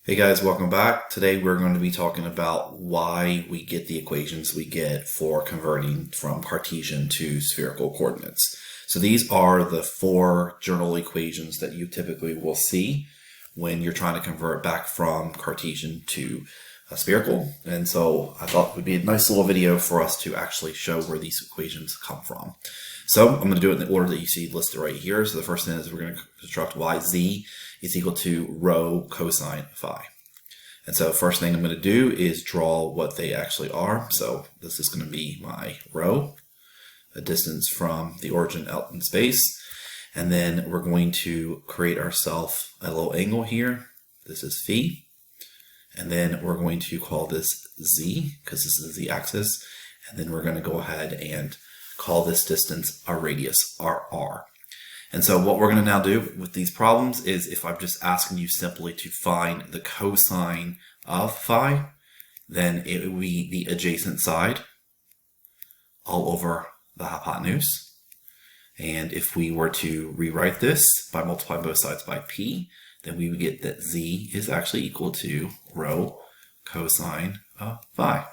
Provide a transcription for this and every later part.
Hey guys, welcome back. Today we're going to be talking about why we get the equations we get for converting from Cartesian to spherical coordinates. So these are the four general equations that you typically will see when you're trying to convert back from Cartesian to spherical. And so I thought it would be a nice little video for us to actually show where these equations come from. So I'm going to do it in the order that you see listed right here. So the first thing is we're going to construct yz is equal to rho cosine phi. And so first thing I'm going to do is draw what they actually are. So this is going to be my rho, a distance from the origin out in space. And then we're going to create ourselves a little angle here. This is phi. And then we're going to call this z, because this is the axis. And then we're going to go ahead and call this distance our radius, our r. And so what we're going to now do with these problems is, if I'm just asking you simply to find the cosine of phi, then it would be the adjacent side all over the hypotenuse. And if we were to rewrite this by multiplying both sides by p, then we would get that z is actually equal to rho cosine of phi.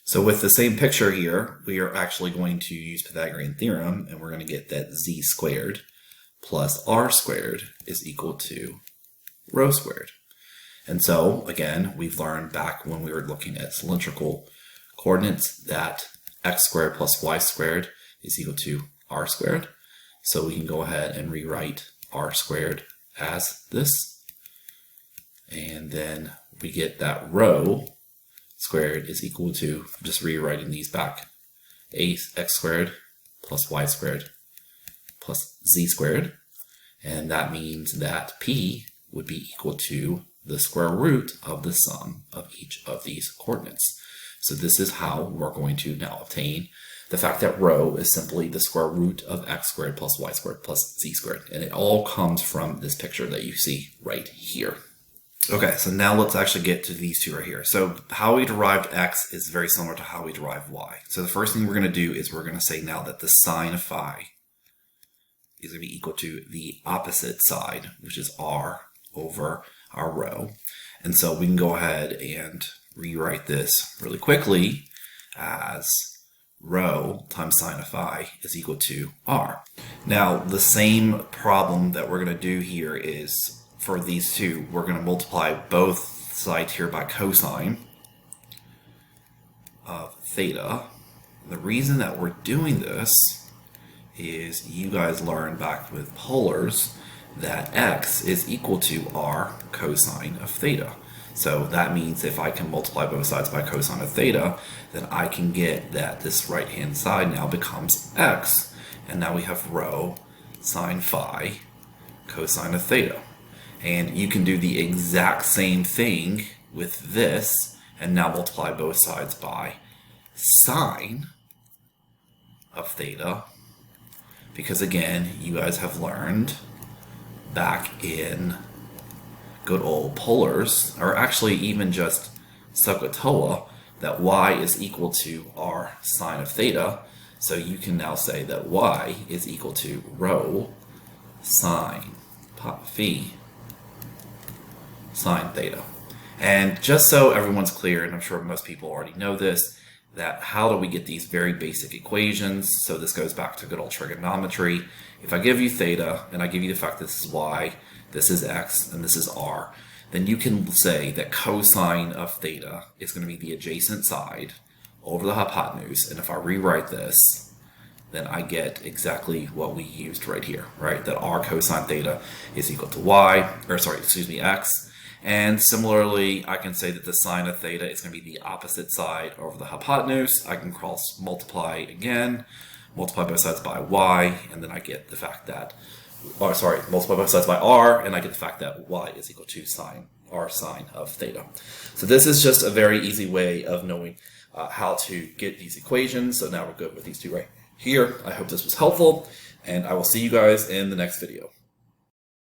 So with the same picture here, we are actually going to use Pythagorean theorem, and we're going to get that z squared plus r squared is equal to rho squared. And so, again, we've learned back when we were looking at cylindrical coordinates that x squared plus y squared is equal to r squared. So we can go ahead and rewrite r squared as this. And then we get that rho squared is equal to, just rewriting these back, x squared plus y squared plus z squared. And that means that p would be equal to the square root of the sum of each of these coordinates. So this is how we're going to now obtain the fact that rho is simply the square root of x squared plus y squared plus z squared. And it all comes from this picture that you see right here. Okay, so now let's actually get to these two right here. So how we derived x is very similar to how we derived y. So the first thing we're going to do is we're going to say now that the sine of phi is going to be equal to the opposite side, which is r over our rho. And so we can go ahead and rewrite this really quickly as rho times sine of phi is equal to r. Now, the same problem that we're going to do here is for these two, we're going to multiply both sides here by cosine of theta. The reason that we're doing this is you guys learned back with polars that x is equal to r cosine of theta. So that means if I can multiply both sides by cosine of theta, then I can get that this right hand side now becomes x, and now we have rho sine phi cosine of theta. And you can do the exact same thing with this and now multiply both sides by sine of theta, because again, you guys have learned back in good old polars, or actually even just SOHCAHTOA, that y is equal to r sine of theta. So you can now say that y is equal to rho sine phi sine theta. And just so everyone's clear, and I'm sure most people already know this, that how do we get these very basic equations? So this goes back to good old trigonometry. If I give you theta, and I give you the fact that this is y, this is x, and this is r, then you can say that cosine of theta is going to be the adjacent side over the hypotenuse. And if I rewrite this, then I get exactly what we used right here, right? That r cosine theta is equal to x. And similarly, I can say that the sine of theta is going to be the opposite side over the hypotenuse. I can cross multiply again, multiply both sides by y, and then I get the fact that, multiply both sides by r, and I get the fact that y is equal to r sine of theta. So this is just a very easy way of knowing how to get these equations. So now we're good with these two right here. I hope this was helpful, and I will see you guys in the next video.